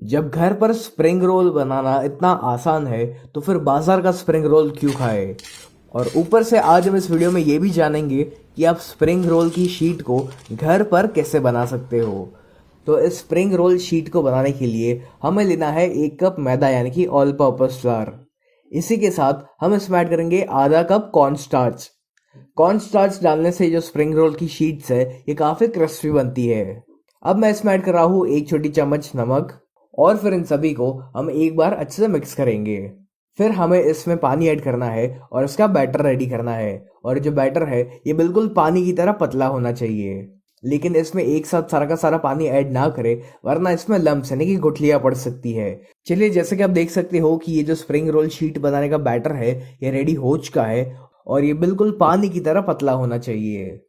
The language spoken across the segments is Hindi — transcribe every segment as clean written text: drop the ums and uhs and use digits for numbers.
जब घर पर स्प्रिंग रोल बनाना इतना आसान है तो फिर बाजार का स्प्रिंग रोल क्यों खाए। और ऊपर से आज हम इस वीडियो में ये भी जानेंगे कि आप स्प्रिंग रोल की शीट को घर पर कैसे बना सकते हो। तो इस स्प्रिंग रोल शीट को बनाने के लिए हमें लेना है 1 कप मैदा यानी कि ऑल पर्पस फ्लावर। इसी के साथ हम इसमें ऐड करेंगे आधा cup corn starch. Corn starch डालने से जो स्प्रिंग रोल की शीट्स है ये काफ़ी क्रिस्पी बनती है। अब मैं इसमें ऐड कर रहा हूँ 1 छोटी चम्मच नमक और फिर इन सभी को हम एक बार अच्छे से मिक्स करेंगे। फिर हमें इसमें पानी ऐड करना है और इसका बैटर रेडी करना है। और जो बैटर है ये बिल्कुल पानी की तरह पतला होना चाहिए, लेकिन इसमें एक साथ सारा का सारा पानी ऐड ना करें वरना इसमें लम्प्स यानी कि गुठलियाँ पड़ सकती है। चलिए, जैसे कि आप देख सकते हो कि ये जो स्प्रिंग रोल शीट बनाने का बैटर है ये रेडी हो चुका है और ये बिल्कुल पानी की तरह पतला होना चाहिए।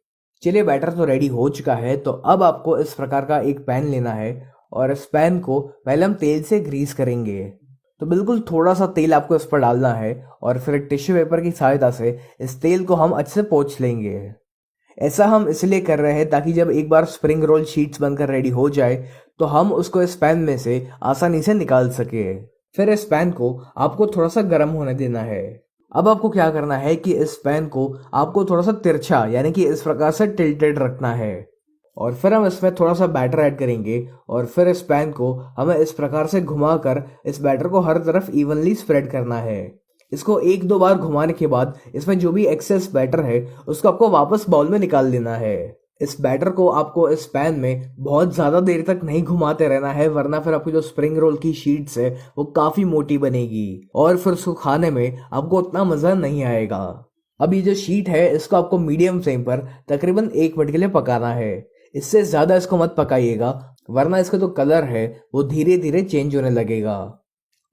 चलिए, बैटर तो रेडी हो चुका है। तो अब आपको इस प्रकार का एक पैन लेना है और इस पैन को पहले हम तेल से ग्रीस करेंगे। तो बिल्कुल थोड़ा सा तेल आपको इस पर डालना है और फिर एक टिश्यू पेपर की सहायता से इस तेल को हम अच्छे से पोंछ लेंगे। ऐसा हम इसलिए कर रहे हैं ताकि जब एक बार स्प्रिंग रोल शीट्स बनकर रेडी हो जाए तो हम उसको इस पैन में से आसानी से निकाल सके। फिर इस पैन को आपको थोड़ा सा गर्म होने देना है। अब आपको क्या करना है कि इस पैन को आपको थोड़ा सा तिरछा यानी कि इस प्रकार से टिल्टेड रखना है और फिर हम इसमें थोड़ा सा बैटर ऐड करेंगे और फिर इस पैन को हमें इस प्रकार से घुमाकर इस बैटर को हर तरफ इवनली स्प्रेड करना है। इसको 1-2 बार घुमाने के बाद इसमें जो भी एक्सेस बैटर है उसको आपको वापस बाउल में निकाल लेना है। इस बैटर को आपको इस पैन में बहुत ज़्यादा देर तक नहीं घुमाते रहना है वरना फिर आपकी जो स्प्रिंग रोल की शीट्स है वो काफ़ी मोटी बनेगी और फिर उसको खाने में आपको उतना मज़ा नहीं आएगा। अब ये जो शीट है इसको आपको मीडियम फ्लेम पर तकरीबन 1 मिनट के लिए पकाना है। इससे ज़्यादा इसको मत पकाइएगा वरना इसका जो कलर है वो धीरे धीरे चेंज होने लगेगा।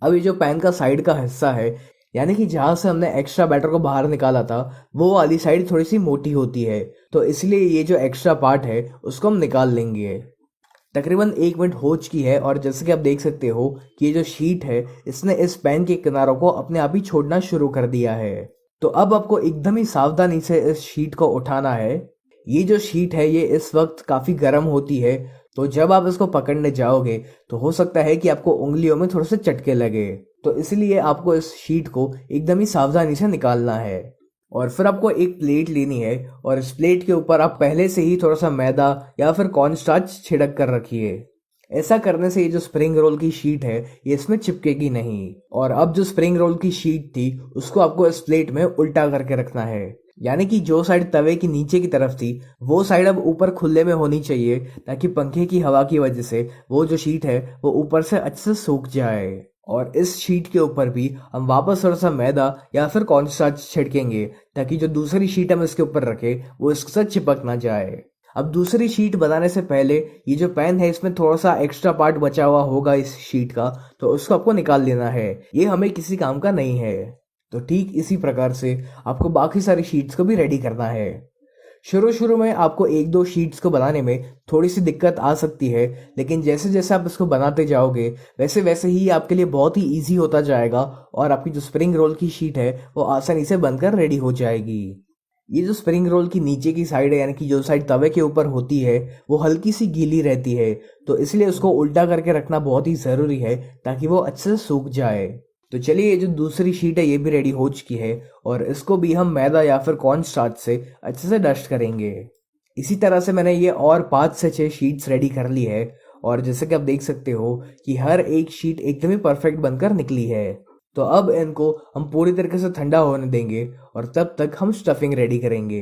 अब ये जो पैन का साइड का हिस्सा है यानी कि जहाँ से हमने एक्स्ट्रा बैटर को बाहर निकाला था वो वाली साइड थोड़ी सी मोटी होती है, तो इसलिए ये जो एक्स्ट्रा पार्ट है उसको हम निकाल लेंगे। तकरीबन 1 मिनट हो चुकी है और जैसे कि आप देख सकते हो कि ये जो शीट है इसने इस पैन के किनारों को अपने आप ही छोड़ना शुरू कर दिया है। तो अब आपको एकदम ही सावधानी से इस शीट को उठाना है। ये जो शीट है ये इस वक्त काफ़ी गर्म होती है, तो जब आप इसको पकड़ने जाओगे तो हो सकता है कि आपको उंगलियों में थोड़े से चटके लगे। तो इसलिए आपको इस शीट को एकदम ही सावधानी से निकालना है। और फिर आपको एक प्लेट लेनी है और इस प्लेट के ऊपर आप पहले से ही थोड़ा सा मैदा या फिर कॉर्न स्टार्च छिड़क कर रखिए। ऐसा करने से ये जो स्प्रिंग रोल की शीट है ये इसमें चिपकेगी नहीं। और अब जो स्प्रिंग रोल की शीट थी उसको आपको इस प्लेट में उल्टा करके रखना है, यानी कि जो साइड तवे की नीचे की तरफ थी वो साइड अब ऊपर खुले में होनी चाहिए ताकि पंखे की हवा की वजह से वो जो शीट है वो ऊपर से अच्छे से सूख जाए। और इस शीट के ऊपर भी हम वापस थोड़ा सा मैदा या फिर कॉर्न स्टार्च छिड़केंगे ताकि जो दूसरी शीट हम इसके ऊपर रखे वो इसके साथ चिपक ना जाए। अब दूसरी शीट बनाने से पहले ये जो पैन है इसमें थोड़ा सा एक्स्ट्रा पार्ट बचा हुआ होगा इस शीट का, तो उसको आपको निकाल लेना है। ये हमें किसी काम का नहीं है। तो ठीक इसी प्रकार से आपको बाकी सारी शीट्स को भी रेडी करना है। शुरू शुरू में आपको 1-2 शीट्स को बनाने में थोड़ी सी दिक्कत आ सकती है, लेकिन जैसे जैसे आप इसको बनाते जाओगे वैसे वैसे ही आपके लिए बहुत ही ईजी होता जाएगा और आपकी जो स्प्रिंग रोल की शीट है वो आसानी से बनकर रेडी हो जाएगी। ये जो स्प्रिंग रोल की नीचे की साइड है यानी कि जो साइड तवे के ऊपर होती है वो हल्की सी गीली रहती है, तो इसलिए उसको उल्टा करके रखना बहुत ही ज़रूरी है ताकि वो अच्छे से सूख जाए। तो चलिए, ये जो दूसरी शीट है ये भी रेडी हो चुकी है और इसको भी हम मैदा या फिर कॉर्न स्टार्च से अच्छे से डस्ट करेंगे। इसी तरह से मैंने ये और 5 से 6 शीट्स रेडी कर ली है और जैसे कि आप देख सकते हो कि हर एक शीट एकदम ही परफेक्ट बनकर निकली है। तो अब इनको हम पूरी तरीके से ठंडा होने देंगे और तब तक हम स्टफिंग रेडी करेंगे।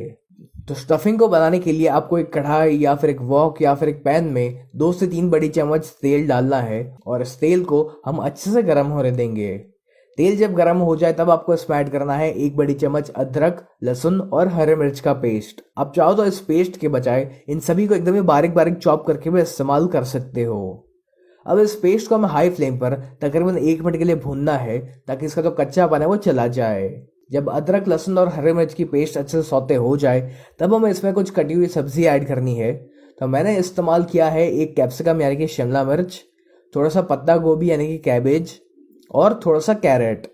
तो स्टफिंग को बनाने के लिए आपको एक कढ़ाई या फिर एक वॉक या फिर एक पैन में 2 से 3 बड़ी चम्मच तेल डालना है और इस तेल को हम अच्छे से गर्म होने देंगे। तेल जब गर्म हो जाए तब आपको इसमें ऐड करना है 1 बड़ी चम्मच अदरक, लहसुन और हरे मिर्च का पेस्ट। आप चाहो तो इस पेस्ट के बजाय इन सभी को एकदम ही बारीक बारीक चॉप करके भी इस्तेमाल कर सकते हो। अब इस पेस्ट को हमें हाई फ्लेम पर तकरीबन 1 मिनट के लिए भूनना है ताकि इसका जो कच्चापन है वो चला जाए। जब अदरक, लहसुन और हरे मिर्च की पेस्ट अच्छे से सौते हो जाए तब हमें इसमें कुछ कटी हुई सब्जी ऐड करनी है। तो मैंने इस्तेमाल किया है 1 कैप्सिकम यानी कि शिमला मिर्च, थोड़ा सा पत्ता गोभी यानी कि कैबेज और थोड़ा सा कैरेट।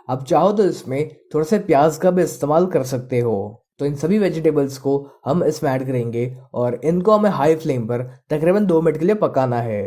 आप चाहो तो इसमें थोड़ा सा प्याज का भी इस्तेमाल कर सकते हो। तो इन सभी वेजिटेबल्स को हम इसमें ऐड करेंगे और इनको हमें हाई फ्लेम पर तकरीबन 2 मिनट के लिए पकाना है।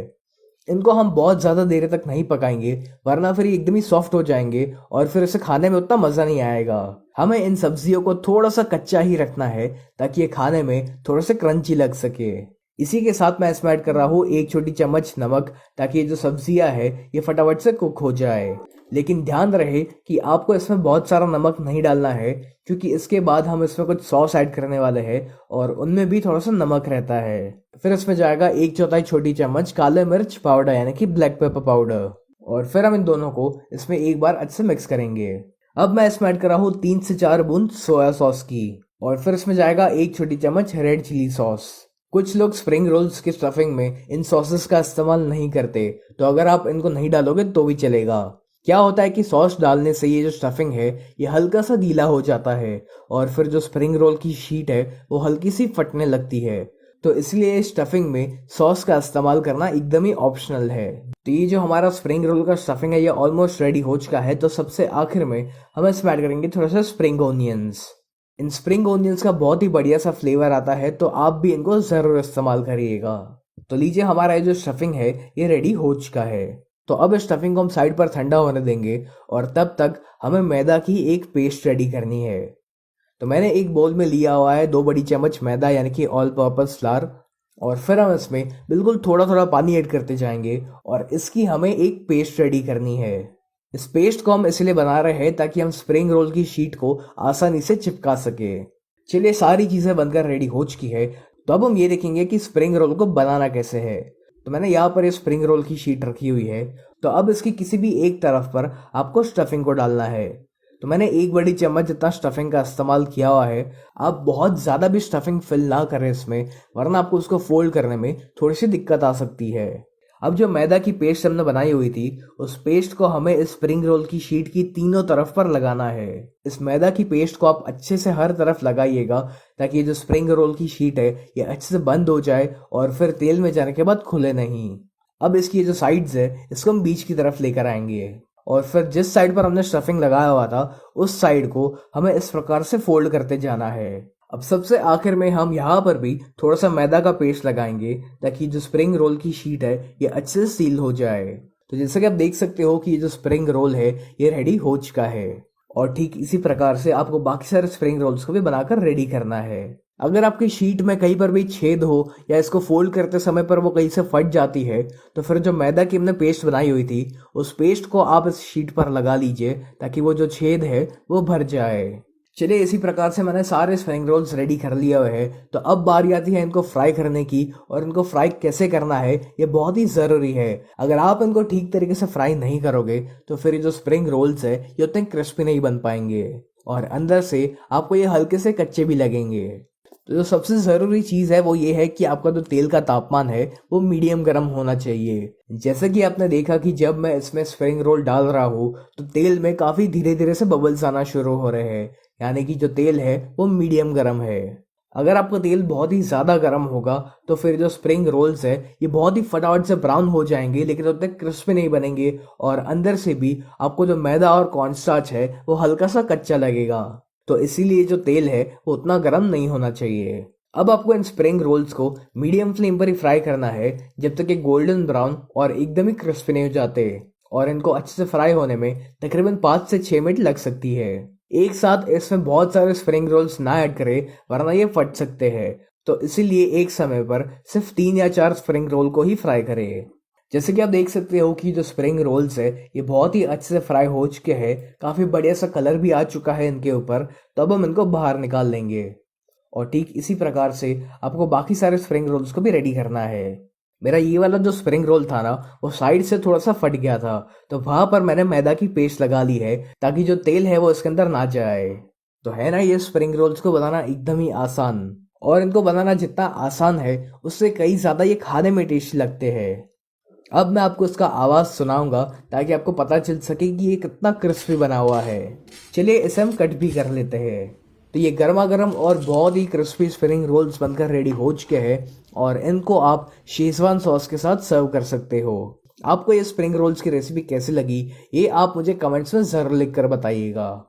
इनको हम बहुत ज़्यादा देर तक नहीं पकाएंगे, वरना फिर ये एकदम ही सॉफ्ट हो जाएंगे और फिर इसे खाने में उतना मज़ा नहीं आएगा। हमें इन सब्जियों को थोड़ा सा कच्चा ही रखना है ताकि ये खाने में थोड़ा सा क्रंची लग सके। इसी के साथ मैं इसमें ऐड कर रहा हूँ 1 छोटी चम्मच नमक, ताकि ये जो सब्जियां है ये फटाफट से कुक हो जाए। लेकिन ध्यान रहे कि आपको इसमें बहुत सारा नमक नहीं डालना है, क्योंकि इसके बाद हम इसमें कुछ सॉस ऐड करने वाले हैं और उनमें भी थोड़ा सा नमक रहता है। फिर इसमें जाएगा 1/4 छोटी चम्मच काले मिर्च पाउडर यानी कि ब्लैक पेपर पाउडर, और फिर हम इन दोनों को इसमें एक बार अच्छे से मिक्स करेंगे। अब मैं इसमें ऐड कर रहा हूँ 3 से 4 बूंद सोया सॉस की, और फिर इसमें जाएगा 1 छोटी चम्मच रेड चिली सॉस। कुछ लोग स्प्रिंग रोल्स की स्टफिंग में इन सॉसेस का इस्तेमाल नहीं करते, तो अगर आप इनको नहीं डालोगे तो भी चलेगा। क्या होता है कि सॉस डालने से ये जो स्टफिंग है ये हल्का सा गीला हो जाता है और फिर जो स्प्रिंग रोल की शीट है वो हल्की सी फटने लगती है, तो इसलिए स्टफिंग में सॉस का इस्तेमाल करना एकदम ही ऑप्शनल है। तो ये जो हमारा स्प्रिंग रोल का स्टफिंग है ये ऑलमोस्ट रेडी हो चुका है। तो सबसे आखिर में हम इसमें ऐड करेंगे थोड़ा सा स्प्रिंग ओनियंस। इन स्प्रिंग ओनियंस का बहुत ही बढ़िया सा फ्लेवर आता है, तो आप भी इनको ज़रूर इस्तेमाल करिएगा। तो लीजिए, हमारा ये जो स्टफिंग है ये रेडी हो चुका है। तो अब इस स्टफिंग को हम साइड पर ठंडा होने देंगे और तब तक हमें मैदा की एक पेस्ट रेडी करनी है। तो मैंने एक बोल में लिया हुआ है 2 बड़ी चम्मच मैदा यानी कि ऑल पर्पस फ्लावर, और फिर हम इसमें बिल्कुल थोड़ा थोड़ा पानी ऐड करते जाएंगे और इसकी हमें एक पेस्ट रेडी करनी है। इस पेस्ट को हम इसलिए बना रहे हैं ताकि हम स्प्रिंग रोल की शीट को आसानी से चिपका सके। चलिए, सारी चीज़ें बनकर रेडी हो चुकी है। तो अब हम ये देखेंगे कि स्प्रिंग रोल को बनाना कैसे है। तो मैंने यहाँ पर ये स्प्रिंग रोल की शीट रखी हुई है। तो अब इसकी किसी भी एक तरफ पर आपको स्टफिंग को डालना है। तो मैंने 1 बड़ी चम्मच जितना स्टफिंग का इस्तेमाल किया हुआ है। आप बहुत ज़्यादा भी स्टफिंग फिल ना करें इसमें, वरना आपको उसको फोल्ड करने में थोड़ी सी दिक्कत आ सकती है। अब जो मैदा की पेस्ट हमने बनाई हुई थी, उस पेस्ट को हमें इस स्प्रिंग रोल की शीट की तीनों तरफ पर लगाना है। इस मैदा की पेस्ट को आप अच्छे से हर तरफ लगाइएगा ताकि जो स्प्रिंग रोल की शीट है ये अच्छे से बंद हो जाए और फिर तेल में जाने के बाद खुले नहीं। अब इसकी जो साइड्स है इसको हम बीच की तरफ लेकर आएंगे और फिर जिस साइड पर हमने स्टफिंग लगाया हुआ था उस साइड को हमें इस प्रकार से फोल्ड करते जाना है। अब सबसे आखिर में हम यहाँ पर भी थोड़ा सा मैदा का पेस्ट लगाएंगे ताकि जो स्प्रिंग रोल की शीट है ये अच्छे से सील हो जाए। तो जैसे कि आप देख सकते हो कि ये जो स्प्रिंग रोल है ये रेडी हो चुका है, और ठीक इसी प्रकार से आपको बाकी सारे स्प्रिंग रोल्स को भी बनाकर रेडी करना है। अगर आपकी शीट में कहीं पर भी छेद हो या इसको फोल्ड करते समय पर वो कहीं से फट जाती है, तो फिर जो मैदा की हमने पेस्ट बनाई हुई थी उस पेस्ट को आप इस शीट पर लगा लीजिए ताकि वो जो छेद है वो भर जाए। चलिए, इसी प्रकार से मैंने सारे स्प्रिंग रोल्स रेडी कर लिए हुए हैं। तो अब बारी आती है इनको फ्राई करने की, और इनको फ्राई कैसे करना है ये बहुत ही ज़रूरी है। अगर आप इनको ठीक तरीके से फ्राई नहीं करोगे तो फिर ये जो स्प्रिंग रोल्स है ये उतने क्रिस्पी नहीं बन पाएंगे और अंदर से आपको ये हल्के से कच्चे भी लगेंगे। तो जो सबसे ज़रूरी चीज़ है वो ये है कि आपका जो तेल का तापमान है वो मीडियम गर्म होना चाहिए। जैसे कि आपने देखा कि जब मैं इसमें स्प्रिंग रोल डाल रहा हूँ तो तेल में काफ़ी धीरे धीरे से बबल्स आना शुरू हो रहे हैं, यानी कि जो तेल है वो मीडियम गर्म है। अगर आपका तेल बहुत ही ज़्यादा गर्म होगा तो फिर जो स्प्रिंग रोल्स है ये बहुत ही फटाफट से ब्राउन हो जाएंगे, लेकिन उतने क्रिस्पी नहीं बनेंगे और अंदर से भी आपको जो मैदा और कॉर्नस्टार्च है वो हल्का सा कच्चा लगेगा। तो इसीलिए जो तेल है वो उतना गर्म नहीं होना चाहिए। अब आपको इन स्प्रिंग रोल्स को मीडियम फ्लेम पर ही फ्राई करना है जब तक ये गोल्डन ब्राउन और एकदम ही क्रिस्पी नहीं हो जाते, और इनको अच्छे से फ्राई होने में तकरीबन 5 से 6 मिनट लग सकती है। एक साथ इसमें बहुत सारे स्प्रिंग रोल्स ना ऐड करें वरना ये फट सकते हैं, तो इसीलिए एक समय पर सिर्फ 3 या 4 स्प्रिंग रोल को ही फ्राई करें। जैसे कि आप देख सकते हो कि जो स्प्रिंग रोल्स है ये बहुत ही अच्छे से फ्राई हो चुके हैं, काफ़ी बढ़िया सा कलर भी आ चुका है इनके ऊपर। तो अब हम इनको बाहर निकाल लेंगे, और ठीक इसी प्रकार से आपको बाकी सारे स्प्रिंग रोल्स को भी रेडी करना है। मेरा ये वाला जो स्प्रिंग रोल था ना वो साइड से थोड़ा सा फट गया था, तो वहां पर मैंने मैदा की पेस्ट लगा ली है ताकि जो तेल है वो इसके अंदर ना जाए। तो है ना, ये स्प्रिंग रोल्स को बनाना एकदम ही आसान, और इनको बनाना जितना आसान है उससे कई ज़्यादा ये खाने में टेस्टी लगते हैं। अब मैं आपको इसका आवाज़ सुनाऊंगा ताकि आपको पता चल सके कि ये कितना क्रिस्पी बना हुआ है। चलिए इसे हम कट भी कर लेते हैं। तो ये गर्मा गर्म और बहुत ही क्रिस्पी स्प्रिंग रोल्स बनकर रेडी हो चुके हैं, और इनको आप शेजवान सॉस के साथ सर्व कर सकते हो। आपको ये स्प्रिंग रोल्स की रेसिपी कैसी लगी ये आप मुझे कमेंट्स में ज़रूर लिख कर बताइएगा।